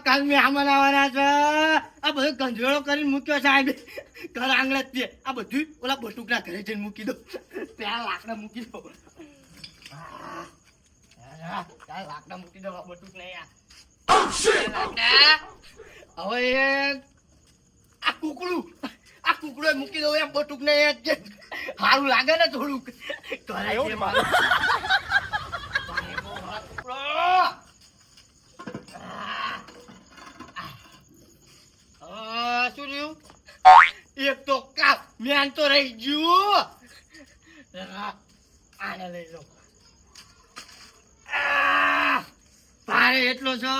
કાલ મહેમાન આવવાના છે. આ બધો ગંધેડો કરીને મૂક્યો સાહેબ ઘર આંગણે જ. આ બધું ઓલા બટુકના ઘરે જઈને મૂકી દો. ત્યાં લાકડા મૂકી દો. ત્યાં લાકડા મૂકી દો. બટુક નહીં હવે આ કુકડો મૂકી દો એમ બટુક ને સારું લાગે ને થોડુંક. શું થયું? એક તો કાપ મેન તો રહી ગયું. આને લઈ લો. ભારે એટલો છો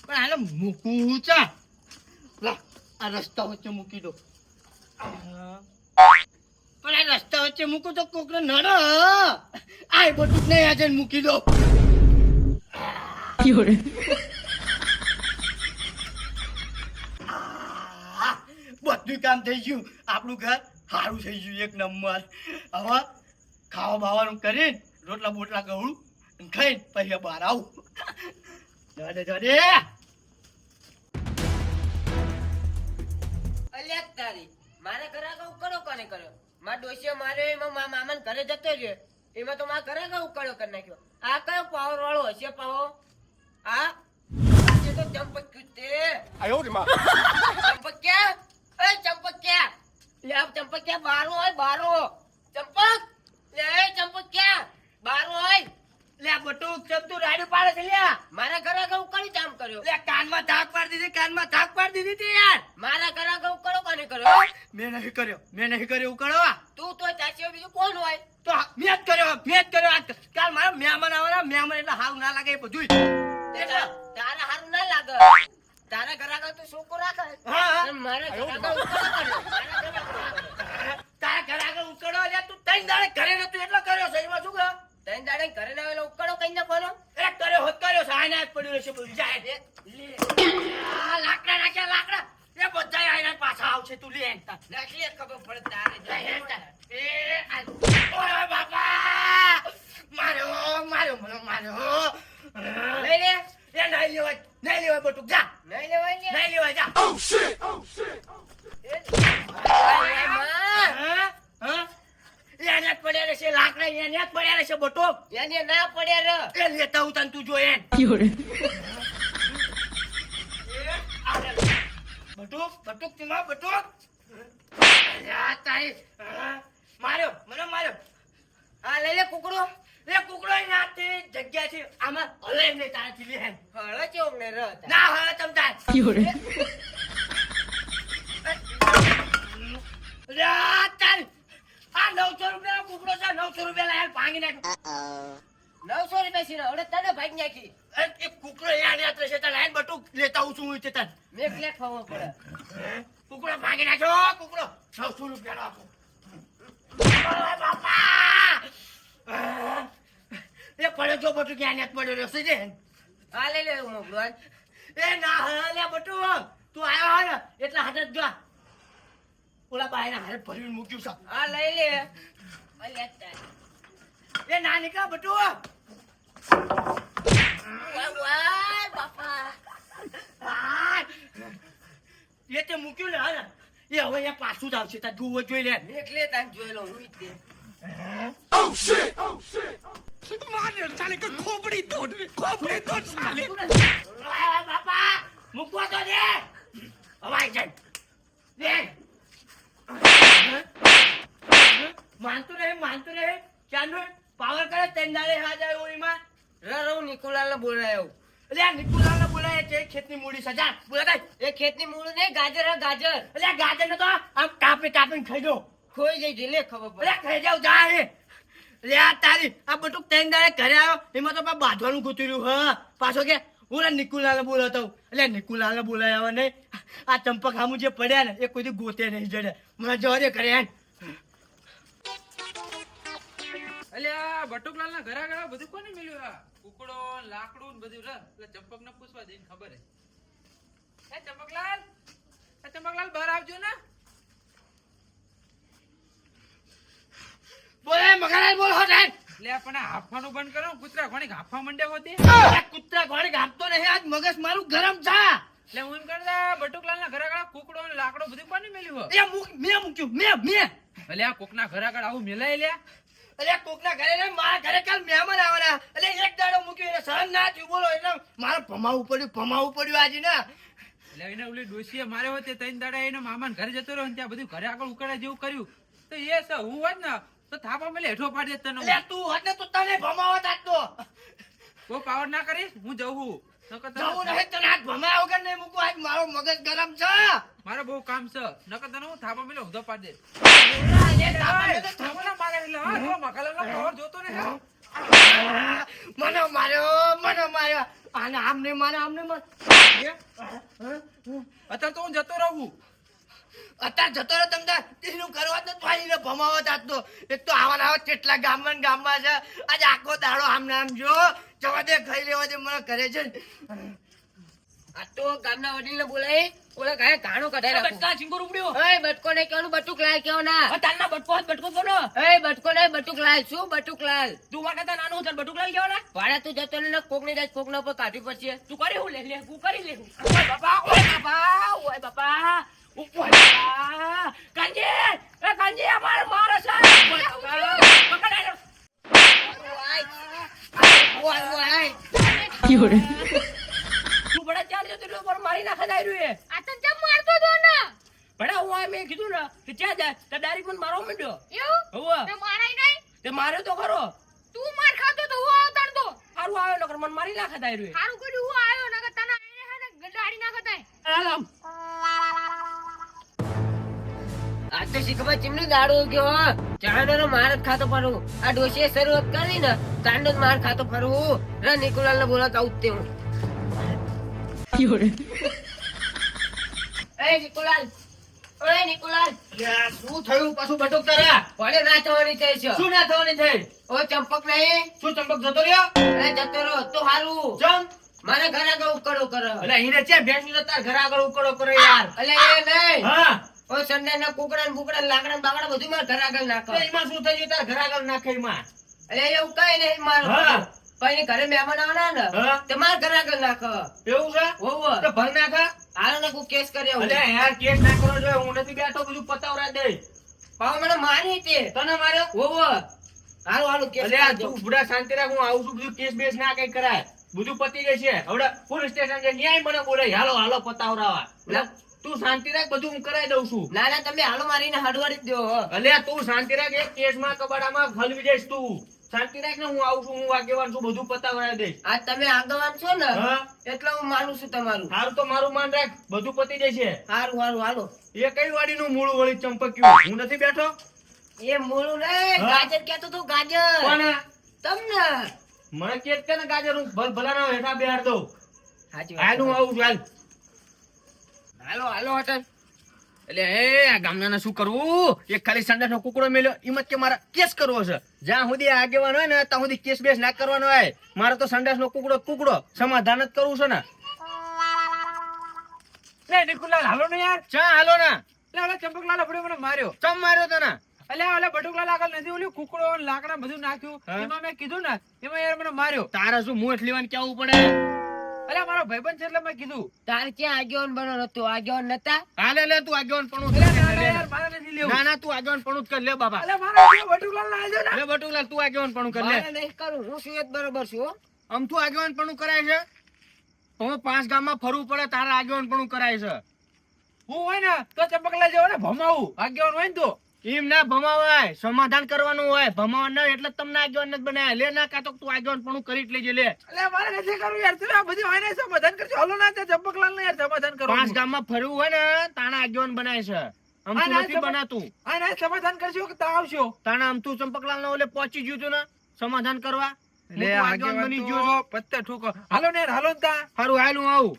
પણ આને મૂકવું છે. આ રસ્તા વચ્ચે મૂકી દો. પણ આ રસ્તા વચ્ચે મૂકું તો કોકને નડે. આ બધું નહીં આજે મૂકી દો. બધું કામ થઈ ગયું. આપણું ઘર સારું થઈ ગયું એક નંબર. હવે ખાવા બાવાનું કરીને રોટલા બોટલા ગવડું ખાઈને પછી બહાર આવું. જડે અલ્યા તારી મારા ઘરે ઉકળો કોને કર્યો? મારા ડોશીએ માર્યો એમાં મારા મામાને ઘરે જતો રહ્યો. એમાં તો મારા ઘરે ઉકળો કરી નાખ્યો. આ કયો પાવર વાળો હશે પાવો? આ તો ચંપક્યું તે ચંપક્યા. એ ચંપક્યા લે ચંપક્યા બારો હોય બારો. ચંપક લે ચંપક્યા બારો હોય. લે બટુક ચમ તું રાડ્યું પાડે છે લ્યા. મારા ઘરે ઉકળી કામ કર્યો. લે કાનમાં ધાક પાડી દીધી. કાનમાં ધાક પાડી દીધી યાર. મારા ઘરે ઉકળો કોને કર્યો? મેં નહીં કર્યો ઉકળવા. તું તો ચાચીઓ બીજું કોણ હોય? તો મેં જ કર્યો. કાલ મારા મહેમાન આવવાના. મહેમાન એટલે હારું ના લાગે એ બધું. તારા હારું ના લાગે. તારા ઘરે તું છોકરો રાખે. મારા ઘરે તારા ઘરે આગળ ઉકળો. તું ત્રણ દાડે ઘરે નતું એટલો કર્યો છે. એમાં શું કર્યો? ત્રણ દાડે ઘરે ના આવેલો ઉકળો કઈ નાખવાનો. કર્યો સાયના જ પડ્યો છે બધું. જાય લાકડા નાખ્યા લાકડા. એ બધા આયના પાછા આવશે. તું લે નાખીએ ખબર પડે તારે. ઓય બાપા માર્યો લઈ લે. એ નહીં લેવાય બટુક જા. નહીં લેવાય જા. એને જ પડ્યા રહેશે લાકડા. એને જ પડ્યા રહેશે બટુક. એને ના પડ્યા રે. એ લેતા હું તને તું જો એને બટુક તેમાં બટુક તારી માર્યો. હા લઈ લે કુકડો. એ કુકડો નાથી જગ્યા છે આમાં હલે નહીં તારાથી લે. હળે ચોક ને ર ના હળે તમ તાર. તારી આ 900 રૂપિયાનો કુકડો છે. 900 રૂપિયા લાયા ભાંગી નાખ. 900 રૂપિયા છે હવે તને ભાગી નાખી. એ કુકડો યાદ યાદ રહેશે. તને લાઈન બટુક લેતા હું છું તે તને મેં પ્લેટ ખાવો પડે. કુકડો ભાંગી નાખ્યો. કુકડો 900 રૂપિયાનો આપો. બાપા એ પડ્યો જો બટુક યાદ યાદ પડ્યો રહેશે છે. હા લઈ લે મોકલવાન. એ ના હલે બટુક તું આવ્યો હોય ને એટલે હાથ જ જો ઓલા બાયના હારે ભરીને મૂક્યું છે. હા લઈ લે. અલ્યા તારી એ ના નીકળ બટુક. વાહ બાપા. એ તે મૂક્યું ને હાલ એ હવે એ પાછું જ આવશે. તાર જોવો જોઈ લે. એટલે તાન જોઈ લો હું તે. મારે સાલે કે ખોપડી તોડ સાલે. બાપા મૂકવા તો દે. હવાઈ જાય દે. માનતું રહે ચાંદુ પાવર કરે તેંદાળે હાજર ઓઈમાં રહું નિકુલાલ ને બોલાયો. એટલે આ નિકુલાલ ને બોલાય છે. ખેતની મૂડી સજા બોલાય. એ ખેતની મૂળ ને ગાજર ગાજર. એટલે ગાજર ને તો આમ કાપીને ખાઈ દો. ખોઈ જઈ લે ખબર પડે. એટલે ખાઈ જાવ જા એ. લે આ તારી આ બધું ત્રણ દાડે ઘરે આવ્યો એમાં તો બાંધવાનું ગોતર્યું. હા પાછો કે હું નિકુલાલ બોલાતો. એટલે નિકુલાલ બોલાય આવે નહીં. આ ચંપક હામું જે પડ્યા ને એ કોઈ ગોતે નહીં જડે. મને જવા દે ઘરે. અલ્યા બટુકલાલ ના ઘરા ઘરા બધું કોને મળ્યું? આ કુકડો લાકડું ને બધું એટલે ચંપક ને પૂછવા દઈને ખબર હે. ચંપકલાલ બહાર આવજો ને. બોલે મગરાજ બોલ હો લે પણ આ હાંફવાનું બંધ કરો કૂતરા ઘણી હાંફવા માંડ્યા હોતી અલ્યા કૂતરા ઘોડે ગાપતો નહીં, આજ મગજ મારું ગરમ છે. એટલે હું એમ કરતા બટુકલાલ ના ઘરે આગળ કુકડો ને લાકડો બધું કોને મેલ્યું હો? મેં મૂક્યું, મેં. એટલે આ કોકના ઘરે આગળ આવું મેલાય લ્યા અલ્યા કોકના ઘરે ને મારા ઘરે કાલ મહેમાન આવવાના, એટલે એક દાડો મૂક્યું એટલે સહન ના થયું બોલો, એટલે મારે ભમાવું પડ્યું આજે ને. એટલે એને ઓલી ડોશીએ માર્યો હોતે ત્રણ દાડા એને મામાને ઘરે જતો રહ્યો ને ત્યાં બધું ઘરે આગળ ઉકળા જેવું કર્યું તો એ છે હું હોત ને તો થાપા મેલે હેઠો પાડી દેત તને. અલ્યા તું હોત ને તો તને ભમાવત આજ તો. કોઈ પાવર ના કરીશ હું જવું નકર તને જવું નહીં, તને આજ ભમાયા વગર નહીં મૂકું, આજ મારો મગજ ગરમ છે. મારે બહુ કામ છે નકર તને હું થાપા મેલે ઊંધો પાડી દે. થાપા ના મારે એટલે હા જો મકાલાનો પાવર જોતો ને મને માર્યો આને આમને મારે અત્યારે તો હું જતો રહું. અત્યારે જતો રહ્યો તમને તેનું કરવા જ નતું ભમાવત આજ તો. એક તો આવા કેટલા ગામમાં છે, આજે આખો દાડો આમ નામ જો જવા દે ખાઈ લેવા દે મને ઘરે છે. આ તો ગામના વડીલને બોલાય ઓલા ગાય ઘાણો કઢાઈ રાખો. બટકા ચીંગુર ઉપડ્યો. એ બટકો ને કહેવાનું બટુક લાલ કેવો ના. તારના બટકો બોલો. એ બટકો ને બટુક લાલ શું બટુક લાલ તું વાગે તા નાનું છે બટુક લાલ કેવો ને. ભાડા તું જતો ને કોક ની જાય કોક ના ઉપર કાઢવી પડશે. તું કરી હું લે હું કરી લે. ઓય બાપા ઓય બાપા કાંજી અમાર મારો છે. પકડાય તું બડા ચાર જતો એટલે ઉપર મારી નાખે દાઈ રહ્યું આ તને જમ મારતો તો ને બડા હું મેં કીધું ને કે ક્યાં જાય તો ડાયરેક્ટ મને મારવા માંડ્યો. એવું હોવે તે મારાય નહીં તે માર્યો તો ખરો. તું માર ખાતો તો હું આવતાર તો હારું આવ્યો નકર મને મારી નાખે દાઈ રહ્યું. હારું કર્યું હું આવ્યો નકર તને આઈને હે ને ગડાડી નાખતાય આલામ આ તો શીખવા ચીમની દાડો ગયો ચાંદો નો માર જ ખાતો ફરું. આ ડોશીએ શરૂઆત કરી ને ચાંદો જ માર ખાતો ફરું. રે નિકોલાલ ને બોલા કહું તે હું. એ નિકોલાલ ઓય નિકોલાલ શું થયું પાછું બટુક તારા? પડે ના થવાની થઈ છે. શું ના થવાની થઈ? ઓ ચંપક નહીં શું ચંપક જતો રહ્યો? અરે જતો રહો તો હારું. જમ મારા ઘરે આગળ ઉકળો કરો. એટલે હીરે છે ભેંસનું તો તાર ઘર આગળ ઉકળો કરે યાર. અલે એ નહીં હા ઓ સંડા ના કુકડા ને બુકડા ને લાકડા ને બાકડા બધું મારા ઘર આગળ નાખો. તો એમાં શું થઈ ગયું તાર ઘર આગળ નાખે એમાં? અલે એવું કઈ નહીં મારું. હા. પણ ઘરે મહેમાન આવવાના ને હા. તે મારા ઘર આગળ નાખો. એવું છે? હોવો. તો ભર નાખા. હાલો ને કોઈ કેસ કરી આવું. અલ્યા યાર કેસ ના કરો જો હું નથી બેઠો બધું પતાવરા દે. પાવ મને મારી તે તને માર્યો? હોવો. હાલો હાલો કેસ અલ્યા કરજો. તું બુડા શાંતિ રાખ, હું આવું છું બધું કેસ બેસ ના કઈ કરાય. બધું પતી જશે. હવે પોલીસ સ્ટેશન છે ન્યાય મને બોલે હાલો હાલો પતાવરાવા. એટલે તું શાંતિ રાખ બધું હું કરાઈ દઉં છું. ના ના તમે હાલો મારીને હડવાડી જ દો. અલ્યા તું શાંતિ રાખ, એક કેસમાં કબાડામાં હલવી જઈશ તું. શાંતિ રાખ ને હું આવું છું, હું આગેવાન છું, બધું પતાવરાઈ દઈશ. આજ તમે આગેવાન છો ને હા. એટલે હું માનું છું તમારું. હારું તો મારું માન રાખ, બધું પતી જશે. હારું હારું હાલો. એ કઈ વાડીનું મૂળું વળી ચંપક્યું? હું નથી બેઠો. એ મૂળું નહીં હા. ગાજર કેતો તું ગાજર. કોને? તમને મને કેત કે ને ગાજર હું ભલાના હેઠા બેહાડ દઉં. સાચી હાલ હું આવું છું હાલ. હાલો હાલો હટન. એટલે હે આ ગામના શું કરવું? એક ખાલી સંડાસ નો કુકડો મેલ્યો એમ જ કે મારા કેસ કરવો છે. જ્યાં સુધી આગેવાન હોય ને ત્યાં સુધી કેસ બેસ ના કરવાનો હોય. મારે તો સંડાસ નો કુકડો સમાધાન જ કરવું છે ને. લે નિકુલાલ હાલો ને યાર. ચા હાલો ના. લે ઓલા ચંપકલાલ આપણે મને માર્યો. ચમ માર્યો તને? અલ્યા ઓલા બટુકલાલ આગળ નથી ઓલું કુકડો ને લાકડા બધું નાખ્યું હા. એમાં મેં કીધું ને એમાં યાર મને માર્યો. તારે શું મું લેવાનું કેવું પડે? અલ્યા મારો ભાઈબંધ છે એટલે મેં કીધું. તાર ક્યાં આગેવાન બનો નતો આગેવાન નતા. હાલે લે તું આગેવાન પણ અલ્યા ના ના યાર મારે નથી લેવું. ના ના તું આગેવાન પણ કર લે બાબા. અલ્યા મારે બટુકલાલ ના આજો ને. લે બટુલાલ તું આગેવાન પણ કર લે. મારે નહીં કરું હું શું જ બરોબર છું હો. આમ તું આગેવાન પણ કરાય છે. હવે 5 ગામમાં ફરવું પડે તારે આગેવાન પણ કરાય છે. હું હોય ને તો ચંપકલાલ જેવો ને ભમાવું આગેવાન હોય ને તો. એમ ના ભમાવાય, સમાધાન કરવાનું હોય. ભમાવા ના એટલે તમને આગેવાન નથી બનાયા. લે ના કાતો તું આગેવાન પણ કરી જ લેજે લે. અલ્યા મારે નથી કરવું યાર તમે આ બધી હોય ને સમાધાન કરજો. હાલો ના તે ચંપકલાલ ને યાર સમાધાન કરો. 5 ગામમાં ફરવું હોય ને તાણા આગેવાન બનાય છે. આમ તું નથી બનાતું. હા ના સમાધાન કરશો કે તા આવશો. તાણા આમ તું ચંપકલાલ ને ઓલે પહોંચી ગયું તું ને સમાધાન કરવા. લે તું આગેવાન બની ગયો છો. પત્તે ઠોકો. હાલો ને યાર હાલો ને તા. હારું હાલ હું આવું.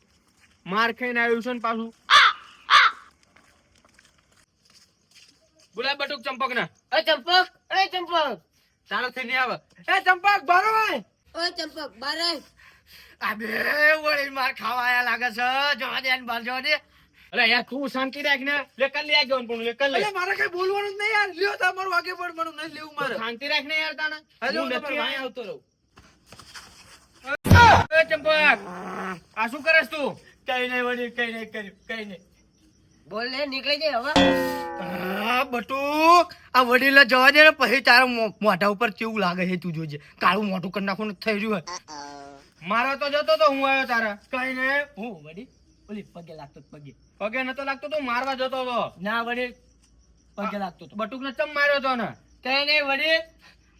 માર ખાઈને આવ્યું છે ને પાછું. બોલા બટુક ચંપક ના. એ ચંપક તારાથી નહીં આવે. એ ચંપક બારો ભાઈ. ઓય ચંપક બારે આ બે વળી માર ખાવા આયા લાગે છે. જવા દે ને બાર જવા દે. અલે યાર તું શાંતિ રાખ ને લે કર લે આગેવાન પણ લે કર લે અલ્યા મારે કઈ બોલવાનું જ નહીં યાર લ્યો તમારું આગે પણ મને નહીં લેવું મારે શાંતિ રાખ ને યાર તાને હાલો હું હું નથી તમારા વાંહે આવતો રહું એ ચંપક આ શું કરસ તું કઈ નહીં વળી કઈ નહીં કર્યું કઈ નહીં બોલ ને નીકળી જાય હવે બટુક આ વડીલા જવા દે ને પછી તારા મોઢા ઉપર કેવું લાગે છે તું જોજે કાળું મોઢું કરી નાખવાનું થઈ રહ્યું મારો તો જતો તો હું આવ્યો તારા કઈ નહીં હું વડી ઓલી પગે લાગતો તો પગે નતો લાગતો તો મારવા જતો તો ના વડી પગે લાગતો તો બટુક ને ચમ માર્યો તો ને કઈ નહીં વડી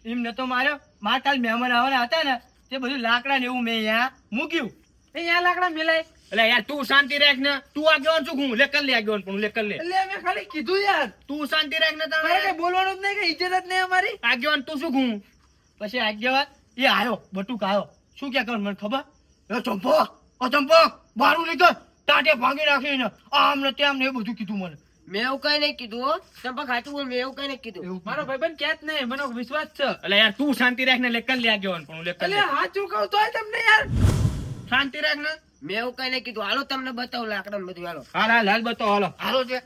એમ નતો માર્યો માર કાલ મહેમાન આવવાના હતા ને તે બધું લાકડા ને એવું મેં અહીંયા મૂક્યું અહીંયા લાકડા મિલાય એટલે યાર તું શાંતિ રાખ ને તું આગેવાન શું હું લે કર લે આગેવાન પણ લે કર લે એટલે મેં ખાલી કીધું યાર તું શાંતિ રાખ ને મારે તારે કઈ બોલવાનું જ નહીં કે ઇજ્જત જ નહીં અમારી આગેવાન તું શું હું પછી આગેવાન એ આવ્યો બટુક આવ્યો શું કે મને ખબર એ ચંપો બારું નીકળ ટાટે ભાંગી નાખીને આમ ને તેમ ને એ બધું કીધું મને મેં એવું કઈ નહીં કીધું હો ચંપક સાચું બોલ મેં એવું કઈ નહીં કીધું મારો ભાઈબંધ ક્યાં જ નહીં મને વિશ્વાસ છે એટલે યાર તું શાંતિ રાખ ને લે કર લે આગેવાન પણ લે કર લે એટલે સાચું કહું તોય તમને યાર શાંતિ રાખ ને મેં એવું કઈ નહીં કીધું હાલો તમને બતાવું લાકડા બધું હાલો હાલ બતાવો હાલો છે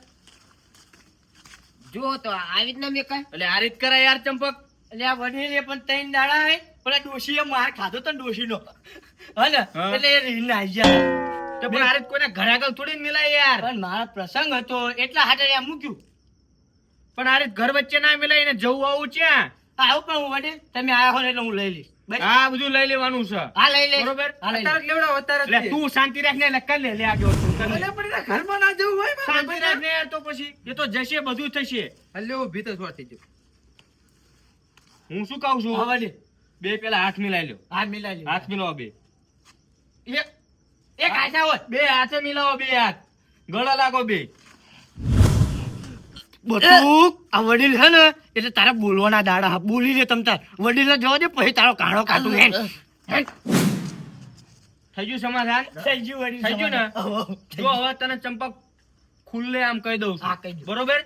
જુઓ તો આવી રીતના મેં કઈ એટલે આ રીત કરાય યાર ચંપક એટલે આ વડીલે પણ ત્રણ દાડા આવે પણ આ ડોશીએ માર ખાધો તો ડોશીનો હને હા. એટલે એ રીને આઈ ગયા તો પણ આ રીત કોઈને ઘરે આગળ થોડી ને મિલાય યાર પણ મારા પ્રસંગ હતો એટલા હાટે આ મૂક્યું પણ આ રીત ઘર વચ્ચે ના મિલાય ને જવું આવું ક્યાં આવું પણ હું વડીલ તમે આયા હો ને એટલે હું લઈ લઈશ બસ. આ બધું લઈ લેવાનું છે હા લઈ લે બરોબર હા લઈ લે. અત્યારે જ લેવડાવો અત્યારે જ એટલે તે. તું શાંતિ રાખ ને એટલે કર લે લે આગળ તું કર લે. અલ્યા પણ એના ઘરમાં ના જવું હોય મારા શાંતિ ભાઈબંધ. રાખ ને યાર તો પછી એ તો જશે બધું થશે અલ્યા હું ભીતર સ્વાર થઈ ગયો હું શું કહું છું હા, વડીલ. બે પેલા હાથ મિલાઈ લ્યો હા મિલાઈ લ્યો. હાથ મિલાવો બે એક હાથા હોય બે હાથે મિલાવો બે હાથ ગળા લાગો બે બટુક આ વડીલ છે ને એટલે તારા બોલવાના દાડા બોલી લે તમ તાર વડીલ ને જવા દે પછી તારો કાણો કાઢું હેન થઈ ગયું સમાધાન થઈ ગયું વડીલ થઈ ગયું ને જો હવે તને ચંપક ખુલ્લે આમ કહી દઉં છું. બરોબર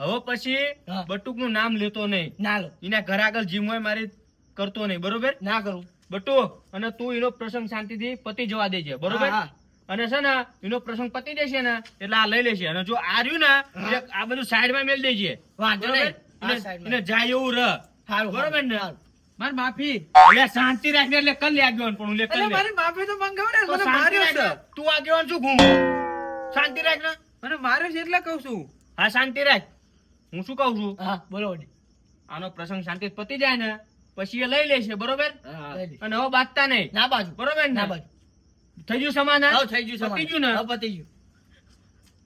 હવે પછી હા. બટુક નું નામ લેતો નહીં ના લો એના ઘર આગળ જીમ હોય મારી કરતો નહીં બરોબર ના કરું બટુક અને તું એનો પ્રસંગ શાંતિથી પતી જવા દેજે બરોબર હા, હા. અને છે ને એનો પ્રસંગ પતી જશે ને એટલે આ લઈ લેશે અને જો આ રહ્યું ને એટલે આ બધું સાઈડ માં મેલ દેજે વાંધો બરોબર? નહીં. આ એને- side માં. એને જાય એવું રહ હારું, બરોબર ને હારું. મારી માફી એટલે શાંતિ રાખને એટલે કર લે આગેવાન પણ લે કર એટલે લે મારી માફી તો મંગાવો ને તો મને શાંતિ માર્યો છે રાખને. તું આગેવાન શું ઘૂમ શાંતિ રાખને મને માર્યો છે એટલે કહું છું હા શાંતિ રાખ હું શું કહું છું હા બોલો વડી. આનો પ્રસંગ શાંતિ પતી જાય ને પછી એ લઈ લેશે બરોબર હા. અને હવે બાજતા નહીં ના બાજુ બરોબર ને ના બાજુ થઈ ગયું સમાધાન હાવ થઈ ગયું પતી ગયું ને હા, પતી ગયું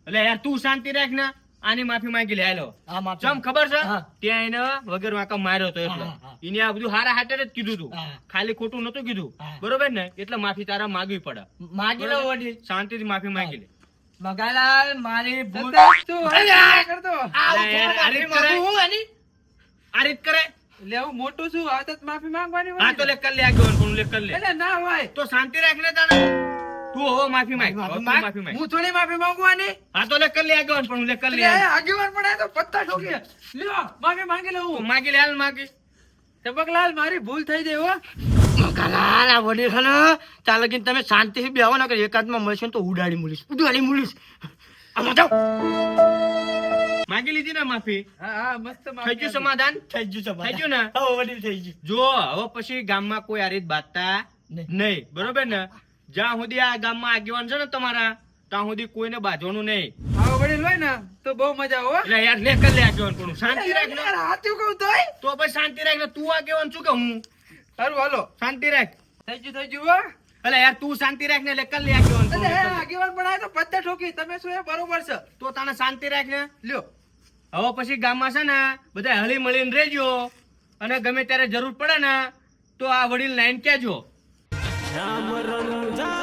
એટલે યાર તું શાંતિ રાખ ને આની માફી માંગી લે હાલો હા માફી. ચમ ખબર છે હા. ત્યાં એને વગર વાંકા માર્યો તો એટલે હા, હા. એને આ બધું હારા હાટે જ કીધું તું હા. ખાલી ખોટું નતું કીધું હા. બરોબર ને એટલે માફી તારા માંગવી પડે માગી લો બરોબર? વડી. શાંતિથી માફી માંગી લે મગાલાલ મારી ભૂલ તું અલ્યા! કરતો અરે યાર, આ રીત કરાય? આ રીત કરે એટલે હું મોટું છું આ તો માફી માંગવાની હા તો લે કર લે આગળ પણ લે કર લે એટલે ના હોય તો શાંતિ રાખને તાને તું હવે માફી માંગ હવે તું માફી માંગ હું થોડી માફી માંગવાની હા તો લે કર લે આગળ પણ લે કર લે એટલે આગેવાન પણ આ તો પત્તા ઠોકી લ્યો માફી માંગી લઉં તો માગી લે હાલ માગી ચંપકલાલ મારી ભૂલ થઈ ગઈ હો મકાલાલ આ વડીલ છે ને ચાલો કે તમે શાંતિથી બેહો ને કે એકાદમાં મળશે ને તો ઉડાડી મૂલીશ આમાં જાઓ માગી લીધી ને માફી હા હા મસ્ત થઈ માફી ગયું સમાધાન થઈ ગયું થઈ ગયું ને વડીલ થઈ ગયું જો હવે પછી ગામમાં કોઈ આ રીત બાંધતા નહીં બરોબર ને જ્યાં સુધી આ ગામમાં આગેવાન છે ને તમારા ત્યાં સુધી કોઈને બાંધવાનું નહીં આવો વડીલ હોય ને તો બહુ મજા હો એટલે યાર લે કર લે આગેવાન પણ શાંતિ રાખ ને હાથું કહું તોય તો પછી શાંતિ રાખ ને તું આગેવાન શું કે હું સારું હાલો શાંતિ રાખ થઈ ગયું હો એટલે યાર તું શાંતિ રાખ ને લે કર લે આગેવાન પણ એટલે લે કર લે. આગેવાન પણ આ તો પત્તા ઠોકી તમે શું એ બરોબર છે તો તને શાંતિ રાખ ને લ્યો હવે પછી ગામમાં છે ને બધા હળી મળીને રહેજો અને ગમે ત્યારે જરૂર પડે ને તો આ વડીલ લાઈન કહેજો રામ રંજા